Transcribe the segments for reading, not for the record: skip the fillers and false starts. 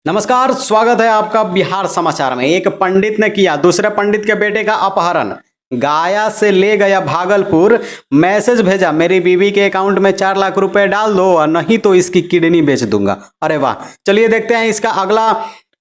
नमस्कार, स्वागत है आपका बिहार समाचार में। एक पंडित ने किया दूसरे पंडित के बेटे का अपहरण, गाया से ले गया भागलपुर, मैसेज भेजा मेरी बीवी के अकाउंट में 4 लाख रुपए डाल दो और नहीं तो इसकी किडनी बेच दूंगा। अरे वाह, चलिए देखते हैं इसका अगला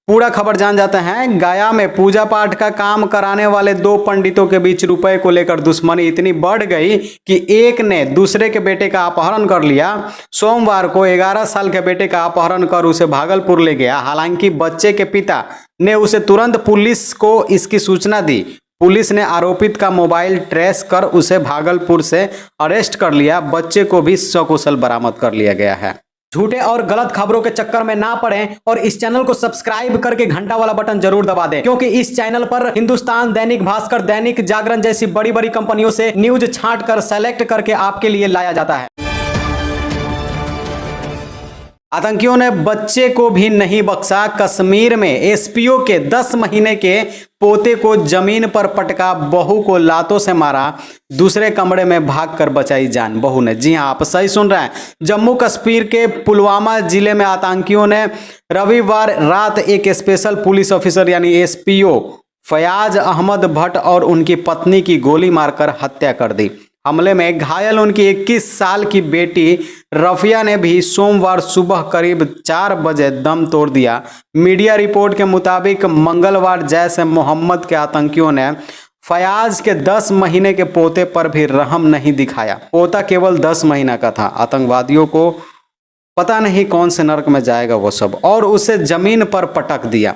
पूरा खबर जान जाते हैं। गया में पूजा पाठ का काम कराने वाले 2 पंडितों के बीच रुपए को लेकर दुश्मनी इतनी बढ़ गई कि एक ने दूसरे के बेटे का अपहरण कर लिया। सोमवार को 11 साल के बेटे का अपहरण कर उसे भागलपुर ले गया। हालांकि बच्चे के पिता ने उसे तुरंत पुलिस को इसकी सूचना दी। पुलिस ने आरोपित का मोबाइल ट्रेस कर उसे भागलपुर से अरेस्ट कर लिया। बच्चे को भी सकुशल बरामद कर लिया गया है। झूठे और गलत खबरों के चक्कर में ना पड़ें और इस चैनल को सब्सक्राइब करके घंटा वाला बटन जरूर दबा दें, क्योंकि इस चैनल पर हिंदुस्तान, दैनिक भास्कर, दैनिक जागरण जैसी बड़ी बड़ी कंपनियों से न्यूज छांट कर सेलेक्ट करके आपके लिए लाया जाता है। आतंकियों ने बच्चे को भी नहीं बख्शा। कश्मीर में एसपीओ के 10 महीने के पोते को जमीन पर पटका, बहू को लातों से मारा, दूसरे कमरे में भागकर बचाई जान बहू ने। जी हां, आप सही सुन रहे हैं। जम्मू कश्मीर के पुलवामा जिले में आतंकियों ने रविवार रात एक स्पेशल पुलिस ऑफिसर यानी एसपीओ फयाज अहमद भट्ट और उनकी पत्नी की गोली मारकर हत्या कर दी। हमले में घायल उनकी 21 साल की बेटी रफिया ने भी सोमवार सुबह करीब 4 बजे दम तोड़ दिया। मीडिया रिपोर्ट के मुताबिक मंगलवार जैश ए मोहम्मद के आतंकियों ने फयाज के 10 महीने के पोते पर भी रहम नहीं दिखाया। पोता केवल 10 महीना का था। आतंकवादियों को पता नहीं कौन से नर्क में जाएगा वो सब, और उसे जमीन पर पटक दिया।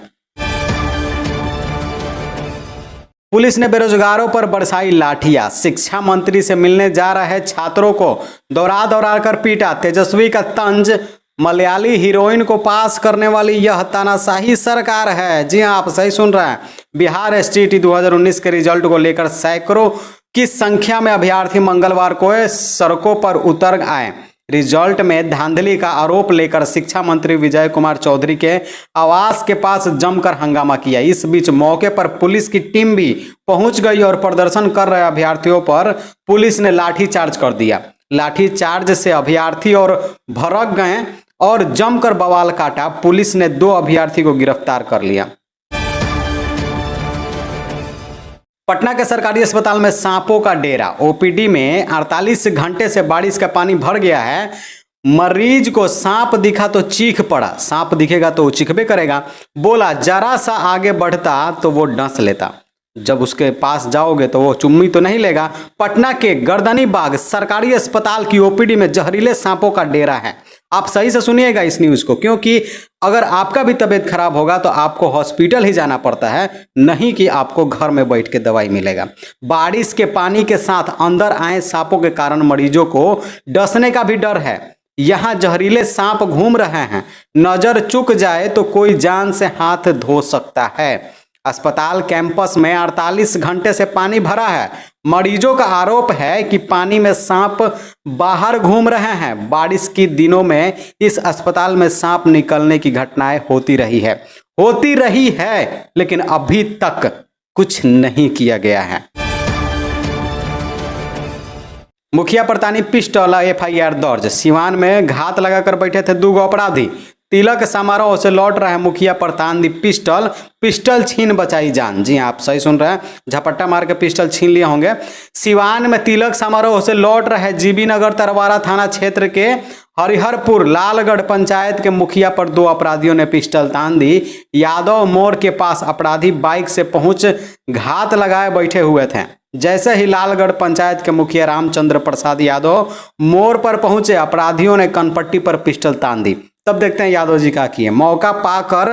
पुलिस ने बेरोजगारों पर बरसाई लाठियां। शिक्षा मंत्री से मिलने जा रहे छात्रों को दौड़ा कर पीटा। तेजस्वी का तंज, मलयाली हीरोइन को पास करने वाली यह तानाशाही सरकार है। जी हां, आप सही सुन रहे हैं। बिहार एसटीईटी 2019 के रिजल्ट को लेकर सैकड़ों की संख्या में अभ्यर्थी मंगलवार को सड़कों पर उतर आए। रिजल्ट में धांधली का आरोप लेकर शिक्षा मंत्री विजय कुमार चौधरी के आवास के पास जमकर हंगामा किया। इस बीच मौके पर पुलिस की टीम भी पहुंच गई और प्रदर्शन कर रहे अभ्यर्थियों पर पुलिस ने लाठीचार्ज कर दिया। लाठीचार्ज से अभ्यर्थी और भड़क गए और जमकर बवाल काटा। पुलिस ने 2 अभ्यर्थी को गिरफ्तार कर लिया। पटना के सरकारी अस्पताल में सांपों का डेरा। ओपीडी में 48 घंटे से बारिश का पानी भर गया है। मरीज को सांप दिखा तो चीख पड़ा। सांप दिखेगा तो वो चीखबे करेगा। बोला जरा सा आगे बढ़ता तो वो डंस लेता। जब उसके पास जाओगे तो वो चुम्मी तो नहीं लेगा। पटना के गर्दनी बाग सरकारी अस्पताल की ओपीडी में जहरीले सांपों का डेरा है। आप सही से सुनिएगा इस न्यूज़ को, क्योंकि अगर आपका भी तबीयत खराब होगा तो आपको हॉस्पिटल ही जाना पड़ता है, नहीं कि आपको घर में बैठ के दवाई मिलेगा। बारिश के पानी के साथ अंदर आए सांपों के कारण मरीजों को डसने का भी डर है। यहाँ जहरीले सांप घूम रहे हैं। नजर चूक जाए तो कोई जान से हाथ धो सकता है। अस्पताल कैंपस में 48 घंटे से पानी भरा है। मरीजों का आरोप है कि पानी में सांप बाहर घूम रहे हैं। बारिश के दिनों में इस अस्पताल में सांप निकलने की घटनाएं होती रही है, लेकिन अभी तक कुछ नहीं किया गया है। मुखिया पर तानी पिस्टल, एफआईआर दर्ज। सिवान में घात लगाकर बैठे थे 2 अपराधी। तिलक समारोह से लौट रहे मुखिया पर तान दी पिस्टल छीन बचाई जान। जी आप सही सुन रहे हैं, झपट्टा मार के पिस्टल छीन लिए होंगे। सिवान में तिलक समारोह से लौट रहे जीबी नगर तरवारा थाना क्षेत्र के हरिहरपुर लालगढ़ पंचायत के मुखिया पर 2 अपराधियों ने पिस्टल तान दी। यादव मोड़ के पास अपराधी बाइक से पहुंच घात लगाए बैठे हुए थे। जैसे ही लालगढ़ पंचायत के मुखिया रामचंद्र प्रसाद यादव मोड़ पर पहुंचे, अपराधियों ने कनपट्टी पर पिस्टल तान दी। तब देखते हैं यादव जी का किए। मौका पाकर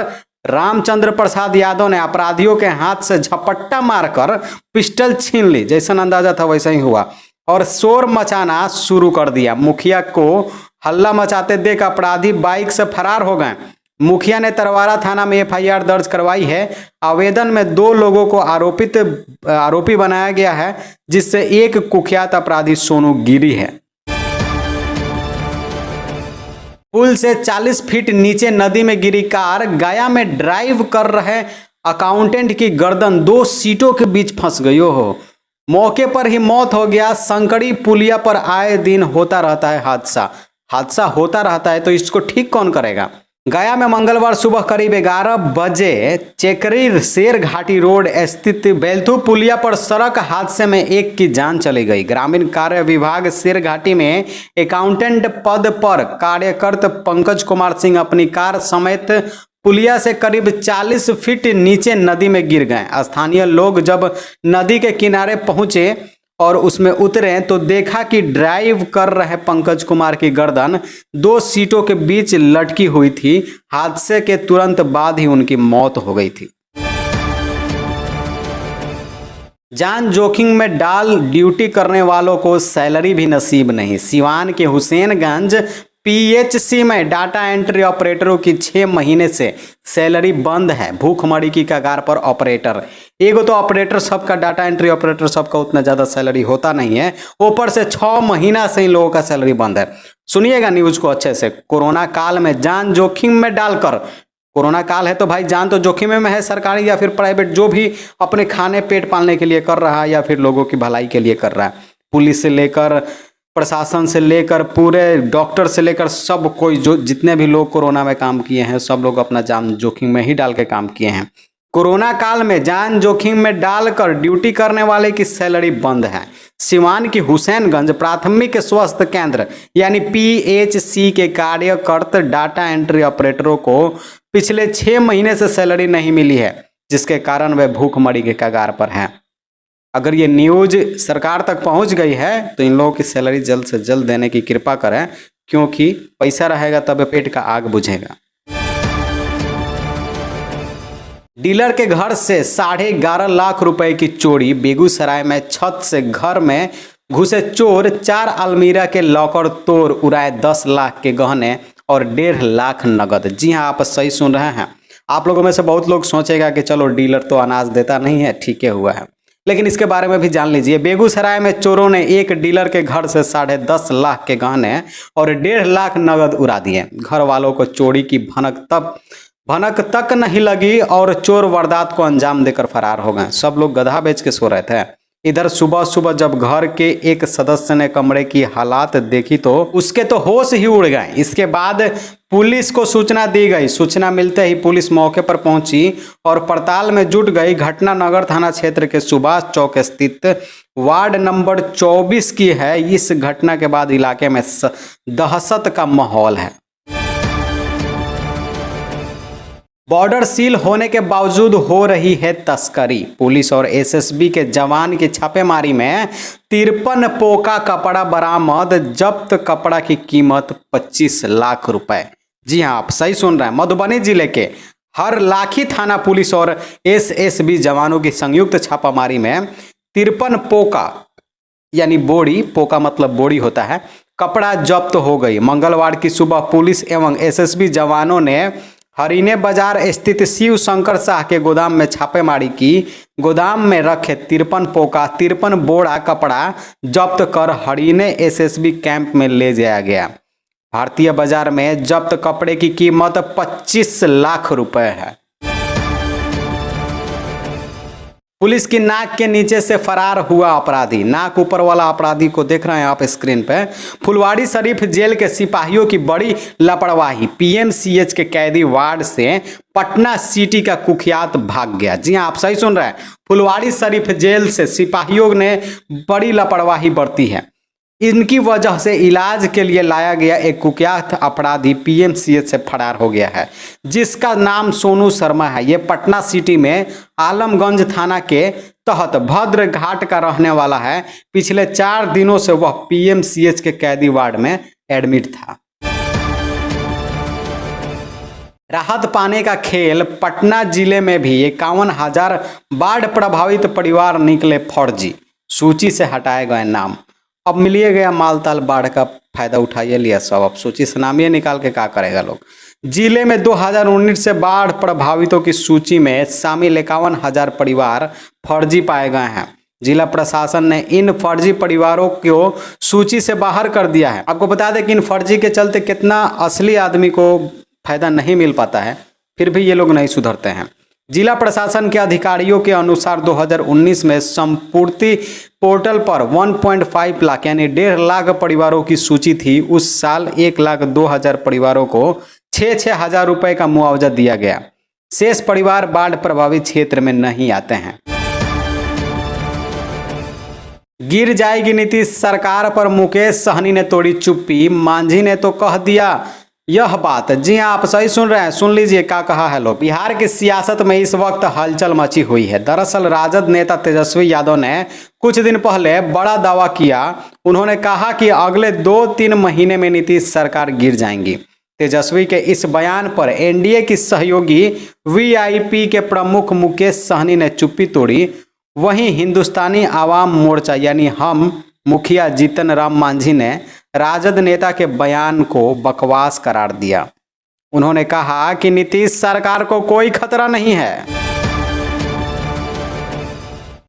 रामचंद्र प्रसाद यादव ने अपराधियों के हाथ से झपट्टा मारकर पिस्टल छीन ली। जैसा अंदाजा था वैसा ही हुआ और शोर मचाना शुरू कर दिया। मुखिया को हल्ला मचाते देख अपराधी बाइक से फरार हो गए। मुखिया ने तरवारा थाना में एफआईआर दर्ज करवाई है। आवेदन में 2 लोगों को आरोपी बनाया गया है, जिससे एक कुख्यात अपराधी सोनू गिरी है। पुल से 40 फीट नीचे नदी में गिरी कार। गया में ड्राइव कर रहे अकाउंटेंट की गर्दन 2 सीटों के बीच फंस गई हो। मौके पर ही मौत हो गया। संकड़ी पुलिया पर आए दिन होता रहता है हादसा होता रहता है, तो इसको ठीक कौन करेगा। गया में मंगलवार सुबह करीब 11 बजे चेकरी शेर घाटी रोड स्थित बेलथू पुलिया पर सड़क हादसे में एक की जान चली गई। ग्रामीण कार्य विभाग शेर घाटी में अकाउंटेंट पद पर कार्यरत पंकज कुमार सिंह अपनी कार समेत पुलिया से करीब 40 फीट नीचे नदी में गिर गए। स्थानीय लोग जब नदी के किनारे पहुंचे और उसमें उतरे तो देखा कि ड्राइव कर रहे पंकज कुमार की गर्दन 2 सीटों के बीच लटकी हुई थी। हादसे के तुरंत बाद ही उनकी मौत हो गई थी। जान जोखिम में डाल ड्यूटी करने वालों को सैलरी भी नसीब नहीं। सिवान के हुसैनगंज पीएचसी में डाटा एंट्री ऑपरेटरों की 6 महीने से सैलरी बंद है। भूखमरी की कगार पर ऑपरेटर। एगो तो ऑपरेटर सबका, डाटा एंट्री ऑपरेटर सबका उतना ज़्यादा सैलरी होता नहीं है, ऊपर से 6 महीना से इन लोगों का सैलरी बंद है। सुनिएगा न्यूज को अच्छे से। कोरोना काल में जान जोखिम में डालकर, कोरोना काल है तो भाई जान तो जोखिम में है, सरकारी या फिर प्राइवेट, जो भी अपने खाने पेट पालने के लिए कर रहा है या फिर लोगों की भलाई के लिए कर रहा है। पुलिस से लेकर प्रशासन से लेकर पूरे डॉक्टर से लेकर सब कोई, जो जितने भी लोग कोरोना में काम किए हैं सब लोग अपना जान जोखिम में ही डाल के काम किए हैं। कोरोना काल में जान जोखिम में डालकर ड्यूटी करने वाले की सैलरी बंद है। सिवान की हुसैनगंज प्राथमिक स्वास्थ्य केंद्र यानी पीएचसी के कार्यरत डाटा एंट्री ऑपरेटरों को पिछले 6 महीने से सैलरी नहीं मिली है, जिसके कारण वे भूखमरी के कगार पर हैं। अगर ये न्यूज सरकार तक पहुंच गई है तो इन लोगों की सैलरी जल्द से जल्द देने की कृपा करें, क्योंकि पैसा रहेगा तब पेट का आग बुझेगा। डीलर के घर से 11.5 लाख रुपए की चोरी। बेगूसराय में छत से घर में घुसे चोर, 4 अलमीरा के लॉकर तोड़ उड़ाए 10 लाख के गहने और 1.5 लाख नगद। जी हाँ, आप सही सुन रहे हैं। आप लोगों में से बहुत लोग सोचेगा कि चलो डीलर तो अनाज देता नहीं है, ठीक है हुआ है, लेकिन इसके बारे में भी जान लीजिए। बेगूसराय में चोरों ने एक डीलर के घर से 10.5 लाख के गहने और 1.5 लाख नगद उड़ा दिए। घर वालों को चोरी की भनक तक नहीं लगी और चोर वारदात को अंजाम देकर फरार हो गए। सब लोग गधा बेच के सो रहे थे। इधर सुबह सुबह जब घर के एक सदस्य ने कमरे की हालात देखी तो उसके तो होश ही उड़ गए। इसके बाद पुलिस को सूचना दी गई। सूचना मिलते ही पुलिस मौके पर पहुंची और पड़ताल में जुट गई। घटना नगर थाना क्षेत्र के सुभाष चौक स्थित वार्ड नंबर 24 की है। इस घटना के बाद इलाके में दहशत का माहौल है। बॉर्डर सील होने के बावजूद हो रही है तस्करी। पुलिस और एसएसबी के जवान की छापेमारी में 53 पोका कपड़ा बरामद। जब्त कपड़ा की कीमत 25 लाख रुपए। जी हाँ, आप सही सुन रहे हैं। मधुबनी जिले के हरलाखी थाना पुलिस और एसएसबी जवानों की संयुक्त छापामारी में 53 पोका यानी बोरी, पोका मतलब बोरी होता है, कपड़ा जब्त हो गई। मंगलवार की सुबह पुलिस एवं एसएसबी जवानों ने हरिने बाजार स्थित शिव शंकर शाह के गोदाम में छापेमारी की। गोदाम में रखे 53 बोरा कपड़ा जब्त कर हरिने एसएसबी कैंप में ले जाया गया। भारतीय बाजार में जब्त कपड़े की कीमत 25 लाख रुपए है। पुलिस की नाक के नीचे से फरार हुआ अपराधी। नाक ऊपर वाला अपराधी को देख रहे हैं आप स्क्रीन पे। फुलवाड़ी शरीफ जेल के सिपाहियों की बड़ी लापरवाही। पीएमसीएच के कैदी वार्ड से पटना सिटी का कुख्यात भाग गया। जी हाँ, आप सही सुन रहे हैं। फुलवाड़ी शरीफ जेल से सिपाहियों ने बड़ी लापरवाही बरती है। इनकी वजह से इलाज के लिए लाया गया एक कुख्यात अपराधी पीएमसीएच से फरार हो गया है, जिसका नाम सोनू शर्मा है। ये पटना सिटी में आलमगंज थाना के तहत भद्र घाट का रहने वाला है। पिछले 4 दिनों से वह पीएमसीएच के कैदी वार्ड में एडमिट था। राहत पाने का खेल। पटना जिले में भी 51,000 बाढ़ प्रभावित परिवार निकले फर्जी। सूची से हटाए गए नाम। अब मिलिए गया मालताल, बाढ़ का फायदा उठाइए लिया सब। अब सूची से नाम ये निकाल के क्या करेगा लोग। जिले में 2019 से बाढ़ प्रभावितों की सूची में शामिल 51,000 परिवार फर्जी पाए गए हैं। जिला प्रशासन ने इन फर्जी परिवारों को सूची से बाहर कर दिया है। आपको बता दें कि इन फर्जी के चलते कितना असली आदमी को फायदा नहीं मिल पाता है, फिर भी ये लोग नहीं सुधरते हैं। जिला प्रशासन के अधिकारियों के अनुसार 2019 में संपूर्ति पोर्टल पर 1.5 लाख यानी 1.5 लाख परिवारों की सूची थी। उस साल 1,02,000 परिवारों को छः हजार रुपये का मुआवजा दिया गया। शेष परिवार बाढ़ प्रभावित क्षेत्र में नहीं आते हैं। गिर जाएगी नीतीश सरकार पर मुकेश सहनी ने तोड़ी चुप्पी, मांझी ने तो कह दिया यह बात। जी हाँ, आप सही सुन रहे हैं, सुन लीजिए क्या कहा है लोग। बिहार की सियासत में इस वक्त हलचल मची हुई है। दरअसल राजद नेता तेजस्वी यादव ने कुछ दिन पहले बड़ा दावा किया। उन्होंने कहा कि अगले 2-3 महीने में नीतीश सरकार गिर जाएंगी। तेजस्वी के इस बयान पर एनडीए की सहयोगी वीआईपी के प्रमुख मुकेश सहनी ने चुप्पी तोड़ी। वहीं हिंदुस्तानी आवाम मोर्चा यानी हम मुखिया जीतन राम मांझी ने राजद नेता के बयान को बकवास करार दिया। उन्होंने कहा कि नीतीश सरकार को कोई खतरा नहीं है।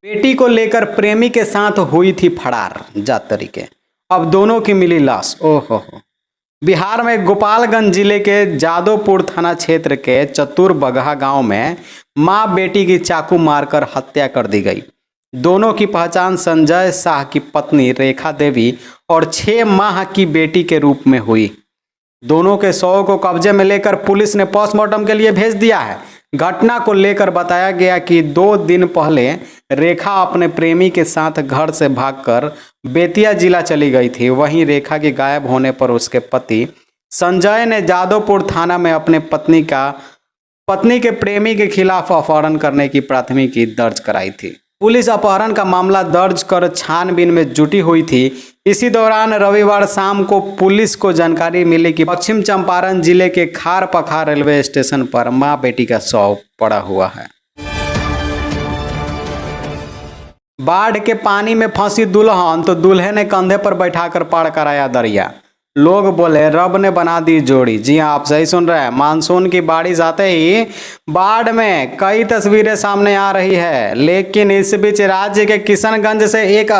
बेटी को लेकर प्रेमी के साथ हुई थी फरार जात तरीके, अब दोनों की मिली लाश। ओहो। बिहार में गोपालगंज जिले के जादवपुर थाना क्षेत्र के चतुरबगहा गांव में मां बेटी की चाकू मारकर हत्या कर दी गई। दोनों की पहचान संजय शाह की पत्नी रेखा देवी और 6 माह की बेटी के रूप में हुई। दोनों के शव को कब्जे में लेकर पुलिस ने पोस्टमार्टम के लिए भेज दिया है। घटना को लेकर बताया गया कि 2 दिन पहले रेखा अपने प्रेमी के साथ घर से भागकर बेतिया जिला चली गई थी। वहीं रेखा के गायब होने पर उसके पति संजय ने जादवपुर थाना में अपने पत्नी के प्रेमी के खिलाफ अपहरण करने की प्राथमिकी दर्ज कराई थी। पुलिस अपहरण का मामला दर्ज कर छानबीन में जुटी हुई थी। इसी दौरान रविवार शाम को पुलिस को जानकारी मिली कि पश्चिम चंपारण जिले के खार पखार रेलवे स्टेशन पर मां बेटी का शव पड़ा हुआ है। बाढ़ के पानी में फंसी दुल्हन तो दूल्हे ने कंधे पर बैठाकर पार कराया दरिया। लोग बोले रब ने बना दी जोड़ी। जी हाँ, आप सही सुन रहे हैं। मानसून की बारिश आते ही बाढ़ में कई तस्वीरें सामने आ रही है, लेकिन इस बीच राज्य के किशनगंज से एक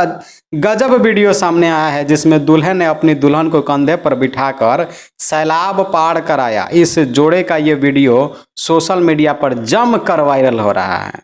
गजब वीडियो सामने आया है जिसमें दूल्हे ने अपनी दुल्हन को कंधे पर बिठाकर सैलाब पार कराया। इस जोड़े का ये वीडियो सोशल मीडिया पर जमकर वायरल हो रहा है।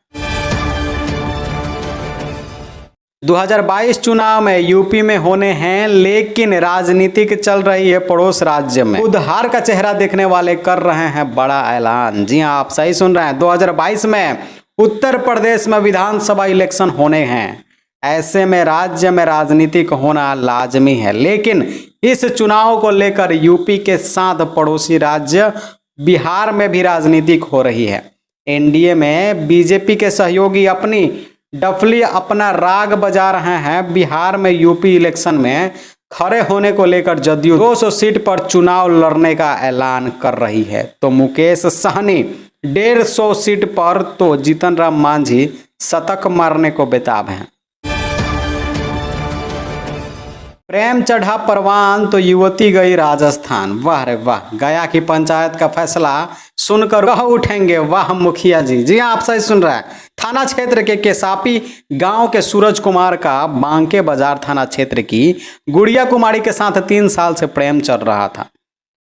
2022 चुनाव में यूपी में होने हैं, लेकिन राजनीतिक चल रही है पड़ोस राज्य में। खुद हार का चेहरा देखने वाले कर रहे हैं बड़ा ऐलान। जी हाँ, आप सही सुन रहे हैं। 2022 में उत्तर प्रदेश में विधानसभा इलेक्शन होने हैं। ऐसे में राज्य में राजनीतिक होना लाजमी है, लेकिन इस चुनाव को लेकर यूपी के साथ पड़ोसी राज्य बिहार में भी राजनीतिक हो रही है। एनडीए में बीजेपी के सहयोगी अपनी डफली अपना राग बजा रहे हैं। बिहार में यूपी इलेक्शन में खड़े होने को लेकर जदयू 200 सीट पर चुनाव लड़ने का ऐलान कर रही है, तो मुकेश सहनी 150 सीट पर, तो जीतन राम मांझी शतक मारने को बेताब हैं। प्रेम चढ़ा परवान तो युवती गई राजस्थान। वाह रे वाह, गया की पंचायत का फैसला सुनकर कह उठेंगे वाह मुखिया जी। जी हाँ, आप सही सुन रहे हैं। थाना क्षेत्र के केसापी गांव के सूरज कुमार का बांके बाजार थाना क्षेत्र की गुड़िया कुमारी के साथ 3 साल से प्रेम चल रहा था।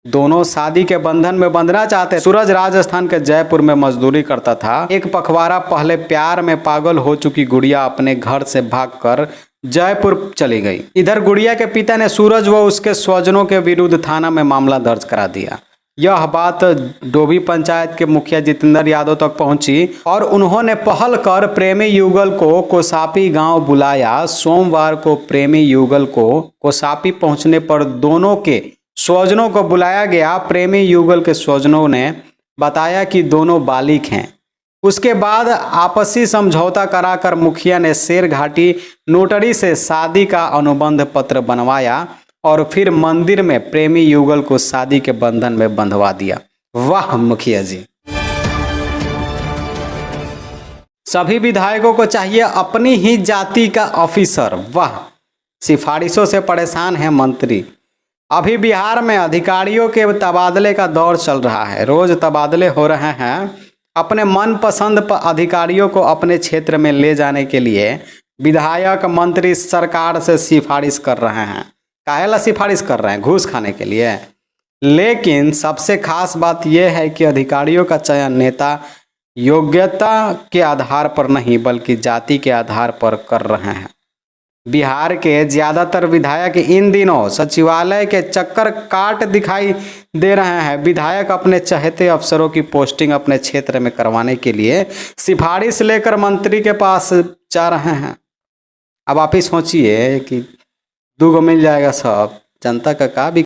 दोनों शादी के बंधन में बंधना चाहते। सूरज राजस्थान के जयपुर में मजदूरी करता था। एक पखवाड़ा पहले प्यार में पागल हो चुकी गुड़िया अपने घर से भागकर जयपुर चली गई। इधर गुड़िया के पिता ने सूरज व उसके स्वजनों के विरुद्ध थाना में मामला दर्ज करा दिया। यह बात डोभी पंचायत के मुखिया जितेंद्र यादव तक पहुंची और उन्होंने पहल कर प्रेमी युगल को कोसापी गांव बुलाया। सोमवार को प्रेमी युगल को कोसापी पहुंचने पर दोनों के स्वजनों को बुलाया गया। प्रेमी युगल के स्वजनों ने बताया कि दोनों बालिग हैं। उसके बाद आपसी समझौता कराकर मुखिया ने शेरघाटी नोटरी से शादी का अनुबंध पत्र बनवाया और फिर मंदिर में प्रेमी युगल को शादी के बंधन में बंधवा दिया। वाह मुखिया जी। सभी विधायकों को चाहिए अपनी ही जाति का ऑफिसर। वाह, सिफारिशों से परेशान है मंत्री। अभी बिहार में अधिकारियों के तबादले का दौर चल रहा है। रोज तबादले हो रहे हैं। अपने मनपसंद अधिकारियों को अपने क्षेत्र में ले जाने के लिए विधायक मंत्री सरकार से सिफारिश कर रहे हैं। काहेला सिफारिश कर रहे हैं? घूस खाने के लिए। लेकिन सबसे खास बात यह है कि अधिकारियों का चयन नेता योग्यता के आधार पर नहीं बल्कि जाति के आधार पर कर रहे हैं। बिहार के ज्यादातर विधायक इन दिनों सचिवालय के चक्कर काट दिखाई दे रहे हैं। विधायक अपने चहेते अफसरों की पोस्टिंग अपने क्षेत्र में करवाने के लिए सिफारिश लेकर मंत्री के पास जा रहे हैं। अब आप ही सोचिए कि 2 गो मिल जाएगा सब, जनता का